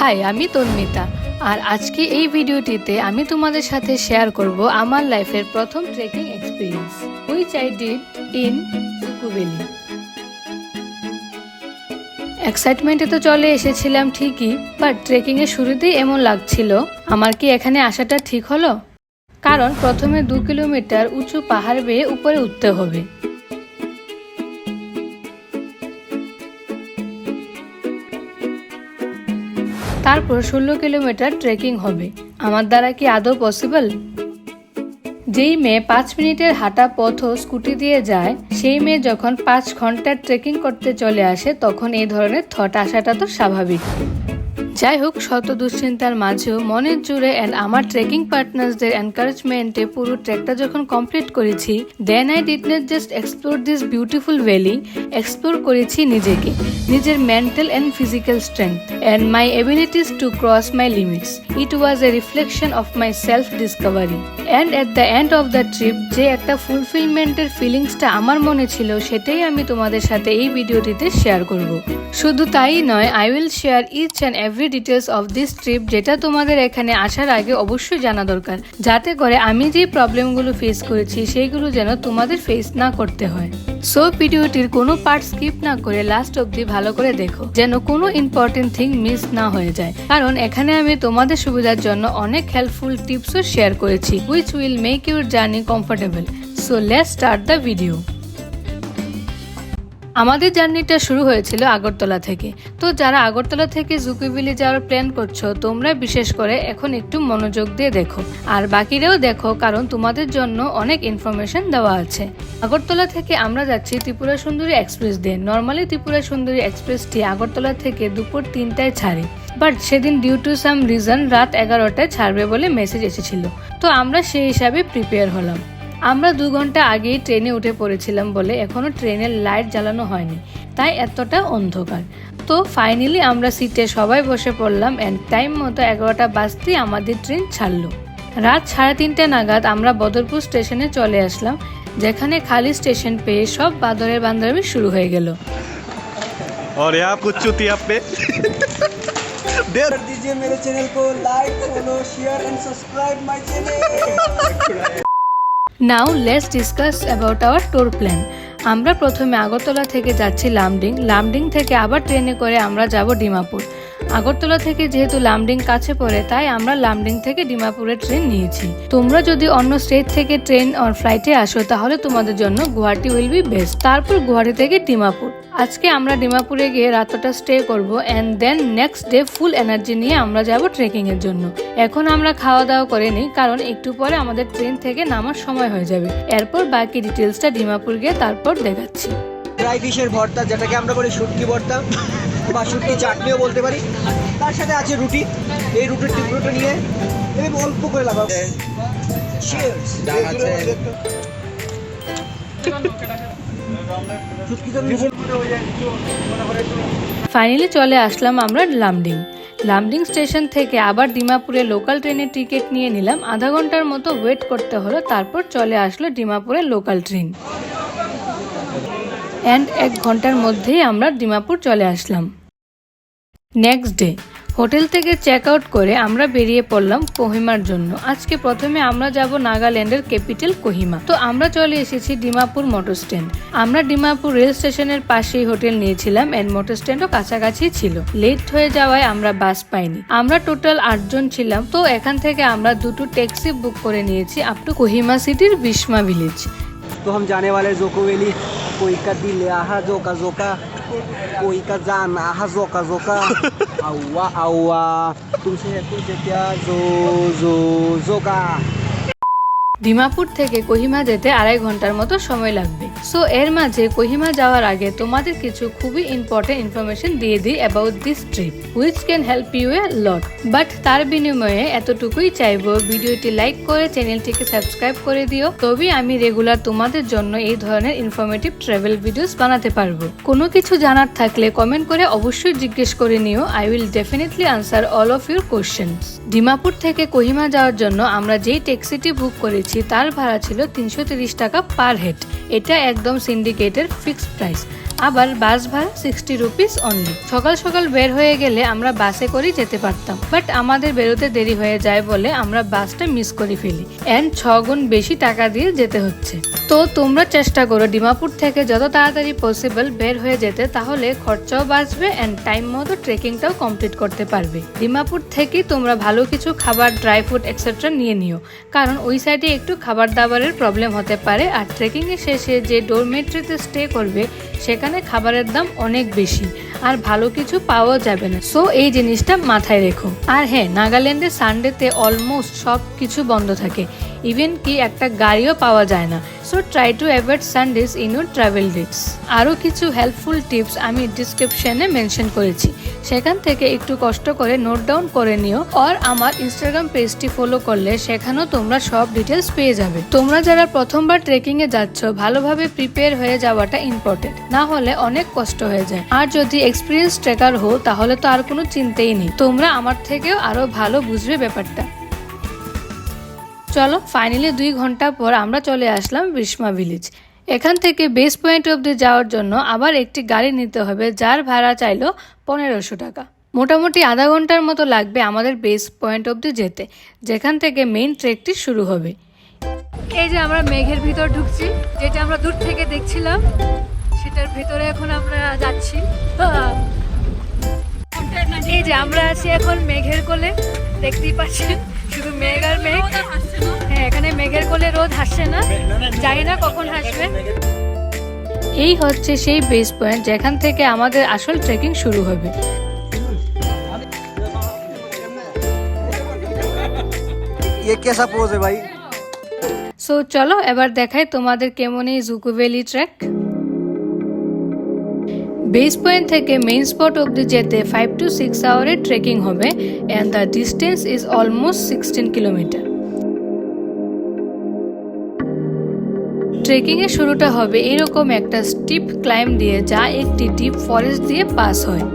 High, আমি তন্মিতা। আর আজকে এই ভিডিওটিতে আমি তোমাদের সাথে শেয়ার করব আমার লাইফের প্রথম trekking experience which I did in Dzukou valley. এক্সাইটমেন্টে তো চলে এসেছিলাম ঠিকই, বাট ট্রেকিং এর শুরুতেই এমন লাগছিল আমার কি এখানে আসাটা ঠিক হলো। কারণ প্রথমে 2 কিলোমিটার উঁচু পাহাড় বেয়ে উপরে উঠতে হবে। তারপর 16 কিলোমিটার ট্রেকিং হবে। আমার দ্বারা কি আদৌ পসিবল? যেই মেয়ে 5 মিনিটের হাঁটা পথও স্কুটি দিয়ে যায়, সেই মেয়ে যখন 5 ঘন্টার ট্রেকিং করতে চলে আসে, তখন এই ধরনের থট আসাটা তো স্বাভাবিক। যাই হোক, শত দুশ্চিন্তার মাঝেও মনের জুড়ে অ্যান্ড আমার ট্রেকিং পার্টনার্সদের এনকারেজমেন্টে পুরো ট্রেকটা যখন কমপ্লিট করেছি, then I did not just explore this beautiful valley, explore করেছি নিজেকে, নিজের mental and physical strength and my abilities to cross my limits. It was a reflection of my self discovery and at the end of the trip যে একটা ফুলফিলমেন্টের ফিলিংসটা আমার মনে ছিল, সেটাই আমি তোমাদের সাথে এই ভিডিওটিতে শেয়ার করব। শুধু তাই নয়, I will share each and every details of this trip, যেটা তোমাদের এখানে আসার আগে অবশ্যই জানা দরকার, যাতে করে আমি যে প্রবলেমগুলো ফেস করেছি সেইগুলো যেন তোমাদের ফেস না করতে হয়। সো ভিডিওটির কোনো পার্ট স্কিপ না করে লাস্ট অবধি ভালো করে দেখো, যেন কোনো ইম্পর্টেন্ট থিং মিস না হয়ে যায়। কারণ এখানে আমি তোমাদের সুবিধার জন্য অনেক হেল্পফুল টিপসও শেয়ার করেছি, which will make your journey comfortable. So let's start the video. আমাদের জার্নিটা শুরু হয়েছিল আগরতলা থেকে। তো যারা আগরতলা থেকে জুকো ভ্যালি যাওয়ার প্ল্যান করছো, তোমরা বিশেষ করে এখন একটু মনোযোগ দিয়ে দেখো, আর বাকিরাও দেখো, কারণ তোমাদের জন্য অনেক ইনফরমেশন দেওয়া আছে। আগরতলা থেকে আমরা যাচ্ছি ত্রিপুরা সুন্দরী এক্সপ্রেস দিয়ে। নর্মালি ত্রিপুরা সুন্দরী এক্সপ্রেসটি আগরতলা থেকে দুপুর 3টায় ছাড়ে, বাট সেদিন ডিউ টু সাম রিজন রাত 11টায় ছাড়বে বলে মেসেজ এসেছিল। তো আমরা সেই হিসাবে প্রিপেয়ার হলাম। আমরা 2 ঘন্টা আগেই ট্রেনে উঠে পড়েছিলাম বলে এখনো ট্রেনের লাইট জ্বালানো হয়নি, তাই এতটা অন্ধকার। তো ফাইনালি আমরা সিটে সবাই বসে পড়লাম অ্যান্ড টাইম মতো 11টা বাজতেই আমাদের ট্রেন ছাড়লো। রাত 3:30 নাগাদ আমরা বদরপুর স্টেশনে চলে আসলাম, যেখানে খালি স্টেশন পেয়ে সব বাদরের বান্দরামি শুরু হয়ে গেল। और यहाँ कुछ चुतिया पे कर दीजिए मेरे चैनल को like, follow, share and subscribe my channel. Now let's discuss about our tour plan. আমরা প্রথমে আগরতলা থেকে যাচ্ছি লামডিং। লামডিং থেকে আবার ট্রেনে করে আমরা যাব ডিমাপুর। আগরতলা থেকে যেহেতু লামডিং কাছে পড়ে, তাই আমরা লামডিং থেকে ডিমাপুরের ট্রেন নিয়েছি। তোমরা যদি অন্য স্টেট থেকে ট্রেন আর ফ্লাইটে আসো, তাহলে তোমাদের জন্য গুয়াহাটি উইল বি বেস্ট। তারপর গুয়াহাটি থেকে ডিমাপুর। আজকে আমরা ডিমাপুরে গিয়ে রাতটা স্টে করব and then next day full energy নিয়ে আমরা যাব ট্রেকিং এর জন্য। এখন আমরা খাওয়া দাওয়া করে নিই, কারণ একটু পরে আমাদের ট্রেন থেকে নামার সময় হয়ে যাবে। এরপর বাকি ডিটেলসটা ডিমাপুর গিয়ে তারপর দেখাচ্ছি। ড্রাই ফিশের ভর্তা, যেটাকে আমরা বলি শুটকি ভর্তা বা শুটকি চাটনিও বলতে পারি। তার সাথে আছে রুটি। এই রুটির টুকরোটা নিয়ে আমি অল্প করে লাগাবো। চিয়ার্স। ফাইনালি চলে আসলাম আমরা লামডিং। লামডিং স্টেশন থেকে আবার ডিমাপুরে লোকাল ট্রেনের টিকিট নিয়ে নিলাম। আধা ঘন্টার মতো ওয়েট করতে হলো, তারপর চলে আসলো ডিমাপুরের লোকাল ট্রেন অ্যান্ড 1 ঘন্টার মধ্যেই আমরা ডিমাপুর চলে আসলাম। নেক্সট ডে হোটেল থেকে চেক আউট করে আমরা বেরিয়ে পড়লাম কোহিমার জন্য। আজকে প্রথমে আমরা যাব নাগাল্যান্ডের ক্যাপিটাল কোহিমা। তো আমরা চলে এসেছি ডিমাপুর মোটর স্ট্যান্ড। আমরা ডিমাপুর রেল স্টেশনের পাশেই হোটেল নিয়েছিলাম এন্ড মোটর স্ট্যান্ডও কাছাকাছি ছিল। লেট হয়ে যাওয়ায় আমরা বাস পাইনি। আমরা টোটাল 8 জন ছিলাম। তো এখান থেকে আমরা 2টো ট্যাক্সি বুক করে নিয়েছি আপ টু কোহিমা সিটির বিস্মা ভিলেজ। तो हम जाने वाले जोको वैली। कोई का दिल आहा जोका जोका, कोई का जान आहा जोका जोका, आवा आवा तुमसे है कुछ क्या जो जो जोका। ডিমাপুর থেকে কোহিমা যেতে 2.5 ঘন্টার মতো সময় লাগবে। সো এর মাঝে কোহিমা যাওয়ার আগে তোমাদের কিছু খুবই ইম্পর্টেন্ট ইনফরমেশন দিয়ে দিই about this trip, which can help you a lot. But তার বিনিময়ে এতটুকুই চাইবো, ভিডিওটি লাইক করে চ্যানেলটিকে সাবস্ক্রাইব করে দিও, তবেই আমি রেগুলার তোমাদের জন্য এই ধরনের ইনফরমেটিভ ট্রাভেল ভিডিওস বানাতে পারবো। কোনো কিছু জানার থাকলে কমেন্ট করে অবশ্যই জিজ্ঞেস করে নিও। I will definitely answer all of your questions. Dimapur থেকে কোহিমা যাওয়ার জন্য আমরা যেই ট্যাক্সিটি বুক করেছি তার ভাড়া ছিল 330 টাকা পার হেড। এটা একদম সিন্ডিকেটের ফিক্সড প্রাইস। আবার বাস ভাড়া 60 রুপিস অনলি। সকাল সকাল বের হয়ে গেলে আমরা বাসে করেই যেতে পারতাম, বাট আমাদের বেরোতে দেরি হয়ে যায় বলে আমরা বাসটা মিস করে ফেলি এন্ড 6 গুণ বেশি টাকা দিয়ে যেতে হচ্ছে। তো তোমরা চেষ্টা করো ডিমাপুর থেকে যত তাড়াতাড়ি পসিবল বের হয়ে যেতে, তাহলে খরচাও বাঁচবে এন্ড টাইম মতো ট্রেকিংটাও কমপ্লিট করতে পারবে। ডিমাপুর থেকে তোমরা ভালো কিছু খাবার, ড্রাই ফ্রুট এক্সেট্রা নিয়ে নিও, কারণ ওই সাইডে একটু খাবার দাবারের প্রবলেম হতে পারে। আর ট্রেকিং এর শেষে যে ডরমেট্রিতে স্টে করবে সেখানে খাবারের দাম অনেক বেশি আর ভালো কিছু পাওয়া যাবে না, সো এই জিনিসটা মাথায় রেখো। আর হ্যাঁ, নাগাল্যান্ডে সানডেতে অলমোস্ট সব কিছু বন্ধ থাকে, ইভেন কি একটা গাড়িও পাওয়া যায় না। So try to avoid Sundays in your travel dates. আরও কিছু হেল্পফুল টিপস আমি ডিসক্রিপশনে মেনশন করেছি, সেখান থেকে একটু কষ্ট করে নোট ডাউন করে নিও। আর আমার ইনস্টাগ্রাম পেজটি ফলো করলে সেখানেও তোমরা সব ডিটেলস পেয়ে যাবে। তোমরা যারা প্রথমবার ট্রেকিং এ যাচ্ছ, ভালোভাবে প্রিপেয়ার হয়ে যাওয়াটা ইম্পর্টেন্ট, না হলে অনেক কষ্ট হয়ে যায়। আর যদি এক্সপিরিয়েন্স ট্রেকার হো তাহলে তো আর কোনো চিন্তাই নেই, তোমরা আমার থেকেও আরো ভালো বুঝবে ব্যাপারটা। চলো, ফাইনালি 2 ঘন্টা পর আমরা চলে আসলাম বিস্মা ভিলেজ। এখান থেকে বেস পয়েন্ট অব্দি যাওয়ার জন্য আবার একটি গাড়ি নিতে হবে, যার ভাড়া চাইলো 1500 টাকা। মোটামুটি আধা ঘন্টার মতো লাগবে আমাদের বেস পয়েন্ট অব্দি যেতে, যেখান থেকে মেইন ট্রেকটি শুরু হবে। এই যে আমরা মেঘের ভিতর ঢুকছি, যেটা আমরা দূর থেকে দেখছিলাম সেটার ভিতরে এখন আমরা যাচ্ছি। এই যে আমরা আছি এখন মেঘের কোলে, দেখতেই পাচ্ছেন শুধু মেঘ আর মেঘ। হ্যাঁ, এখানে মেঘের কোলে রোদ হাসছে না, জানি না কখন হাসবে। এই হচ্ছে সেই বেস পয়েন্ট যেখান থেকে আমাদের আসল ট্রেকিং শুরু হবে। ये कैसा पोज है भाई? সো চলো এবার দেখাই তোমাদের কেমন এই Dzukou valley trek. Base point থেকে মেইন স্পট অব্দি যেতে 5 to 6 আওয়ারের ট্রেকিং হবে and the distance is almost 16 kilometre. Trekking এর শুরুটা হবে এরকম একটা স্টিপ ক্লাইম্ব দিয়ে, যা একটি ডিপ ফরেস্ট দিয়ে পাস হয়।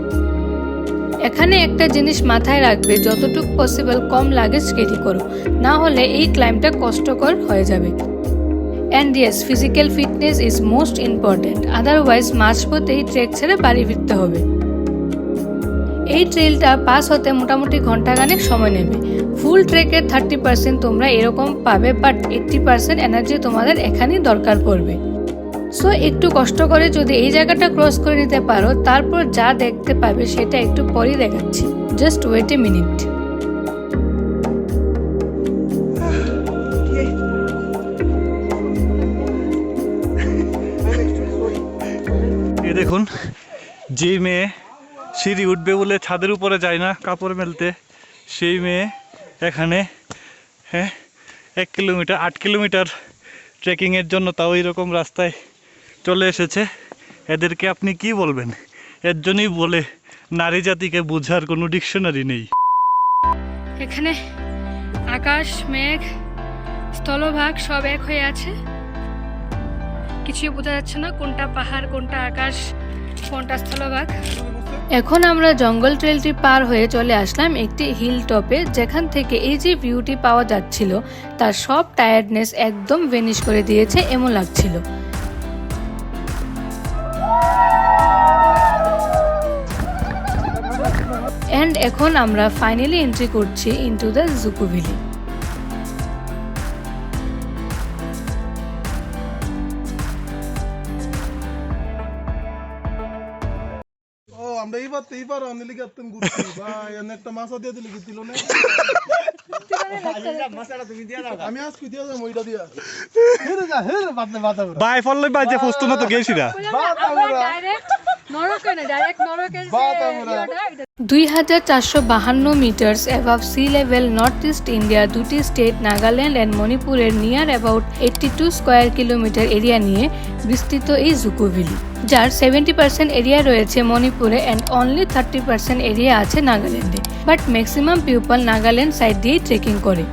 এখানে একটা জিনিস মাথায় রাখবে, যতটুকু পসিবল কম লাগেজ ক্যারি করো, না হলে এই ক্লাইম্বটা কষ্টকর হয়ে যাবে। And yes, physical fitness is most important, otherwise মাঝপথেই ট্রেক ছেড়ে বাড়ি ফিরতে হবে। এই ট্রেলটা পাস হতে মোটামুটি ঘন্টাখানেক সময় নেবে। ফুল ট্রেকের 30% তোমরা এরকম পাবে, বাট 80% এনার্জি তোমাদের এখানেই দরকার পড়বে। সো একটু কষ্ট করে যদি এই জায়গাটা ক্রস করে নিতে পারো, তারপর যা দেখতে পাবে সেটা একটু পরেই দেখাচ্ছি। Just wait a minute. এই দেখুন, যে মেয়ে সিঁড়ি উঠবে বলে ছাদের উপরে যায় না কাপড় মেলতে, সেই মেয়ে এখানে 8 কিলোমিটার ট্রেকিংয়ের জন্য, তাও এইরকম রাস্তায় চলে এসেছে। এদেরকে আপনি কি বলবেন? এর জন্যই বলে নারী জাতিকে বোঝার কোনো ডিকশনারি নেই। এখানে আকাশ, মেঘ, স্থলভাগ সব এক হয়ে আছে, কিছুই বোঝা যাচ্ছে না কোনটা পাহাড়, কোনটা আকাশ, কোনটা স্থলভাগ। এখন আমরা জঙ্গল ট্রেলটি পার হয়ে চলে আসলাম একটি হিল টপে, যেখান থেকে এই যে ভিউটি পাওয়া যাচ্ছিল তার সব টায়ার্ডনেস একদম ভেনিশ করে দিয়েছে এমন লাগছিল। এন্ড এখন আমরা ফাইনালি এন্ট্রি করছি ইনটু দ্য জুকো ভ্যালি। আমরা এইবার অনেক গাতন ঘুরছি ভাই, অনেকটা মাছ দিয়ে দিলে দিল না। আমি আজ কি দিয়া যাবো ওইটা দিয়া। হেরে যা, হেরে বাদ না বাতা। বাই ফললে বাজে ফস্ত না তো গেছিরা। বাতা আমরা। ডাইরেক্ট নরকে না, ডাইরেক্ট নরকের বাতা আমরা। 2452 metres above sea level north east ইন্ডিয়ার দুটি স্টেট নাগাল্যান্ড অ্যান্ড মণিপুরের near about 82 square kilometre area নিয়ে বিস্তৃত এই জুকো ভ্যালি, যার 70% এরিয়া রয়েছে মণিপুরে অ্যান্ড অনলি 30% এরিয়া আছে নাগাল্যান্ডে। But maximum people Nagaland side দিয়েই ট্রেকিং করে।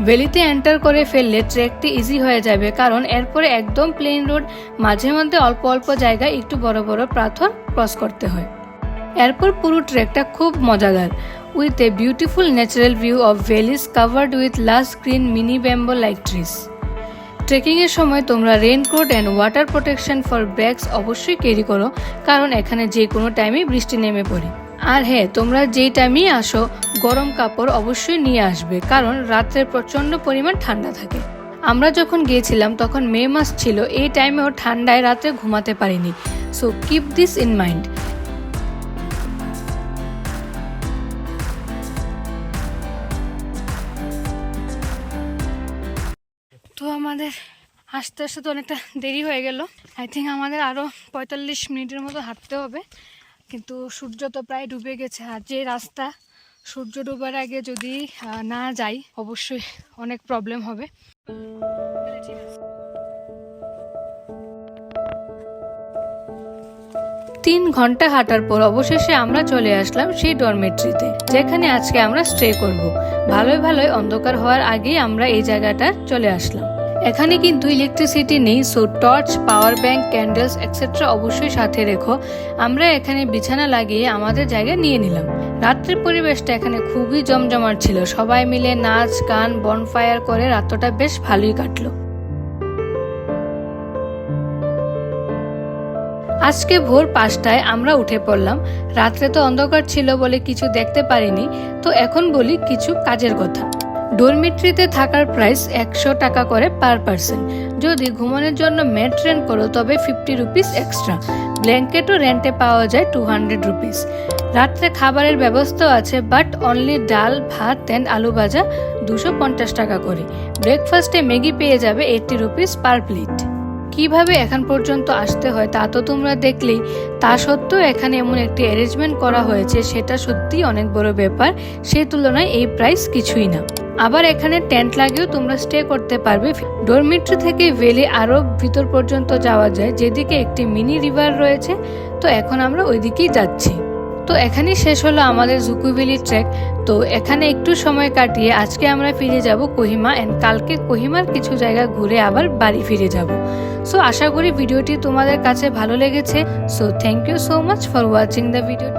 ভ্যালিতে এন্টার করে ফেললে ট্রেকটি ইজি হয়ে যাবে, কারণ এরপরে একদম প্লেন রোড, মাঝে মধ্যে অল্প অল্প জায়গায় একটু বড় বড় পাথর ক্রস করতে হয়। এরপর পুরো ট্রেকটা খুব মজাদার, with a beautiful natural view of valleys covered with lush green mini bamboo like trees. ট্রেকিংয়ের সময় তোমরা raincoat and water protection for bags অবশ্যই ক্যারি করো, কারণ এখানে যে কোনো টাইমেই বৃষ্টি নেমে পড়ে। আর হ্যাঁ, তোমরা যেই টাইমেই আসো গরম কাপড় অবশ্যই নিয়ে আসবে, কারণ রাত্রে প্রচণ্ড পরিমাণ ঠান্ডা থাকে। আমরা যখন গিয়েছিলাম তখন মে মাস ছিল, এই টাইমেও ঠান্ডায় রাতে ঘুমাতে পারিনি। So keep this in mind. তো আমাদের আস্তে আস্তে তো অনেকটা দেরি হয়ে গেল। আই থিঙ্ক আমাদের আরও 45 মিনিটের মতো হাঁটতে হবে, কিন্তু সূর্য তো প্রায় ডুবে গেছে। আর যে রাস্তা, সূর্য ডুবার আগে যদি না যাই অবশ্যই অনেক প্রবলেম হবে। 3 ঘন্টা হাঁটার পর অবশেষে আমরা চলে আসলাম সেই ডরমেট্রিতে, যেখানে আজকে আমরা স্টে করব। ভালোই অন্ধকার হওয়ার আগেই আমরা এই জায়গাটা চলে আসলাম। এখানে কিন্তু ইলেকট্রিসিটি নেই, so torch, power bank, candles etcetera অবশ্যই সাথে রেখো। আমরা এখানে বিছানা লাগিয়ে আমাদের জায়গা নিয়ে নিলাম। রাত্রের পরিবেশটা এখানে খুবই জমজমাট ছিল, সবাই মিলে নাচ গান বনফায়ার করে রাতটা বেশ ভালোই কাটলো। আজকে ভোর 5টায় আমরা উঠে পড়লাম। রাত্রে তো অন্ধকার ছিল বলে কিছু দেখতে পারিনি। তো এখন বলি কিছু কাজের কথা। ডরমিট্রিতে থাকার প্রাইস 100 টাকা করে পার পার্সন। যদি ঘুমানোর জন্য ম্যাট রেন্ট করো তবে 50 রুপিস এক্সট্রা। ব্ল্যাঙ্কেটও রেন্টে পাওয়া যায় 200 রুপিস। রাত্রে খাবারের ব্যবস্থাও আছে, বাট অনলি ডাল, ভাত অ্যান্ড আলু ভাজা 250 টাকা করে। ব্রেকফাস্টে ম্যাগি পেয়ে যাবে 80 রুপিস পার প্লেট। কিভাবে এখন পর্যন্ত আসতে হয় তা তো তোমরা দেখলেই। তা সত্ত্বেও এখানে এমন একটি অ্যারেঞ্জমেন্ট করা হয়েছে, সেটা সত্যি অনেক বড় ব্যাপার। সেই তুলনায় এই প্রাইস কিছুই না। আবার এখানে টেন্ট লাগিয়েও তোমরা স্টে করতে পারবে। ডরমিট্রি থেকে ভ্যালি আরো ভিতর পর্যন্ত যাওয়া যায়, যেদিকে একটি মিনি রিভার রয়েছে। তো এখন আমরা ওইদিকেই যাচ্ছি। তো এখানেই শেষ হলো আমাদের জুকো ভ্যালি ট্রেক। তো এখানে একটু সময় কাটিয়ে আজকে আমরা ফিরে যাব কোহিমা, এন্ড কালকে কোহিমার কিছু জায়গা ঘুরে আবার বাড়ি ফিরে যাব। সো আশা করি ভিডিওটি তোমাদের কাছে ভালো লেগেছে। So thank you so much for watching the video.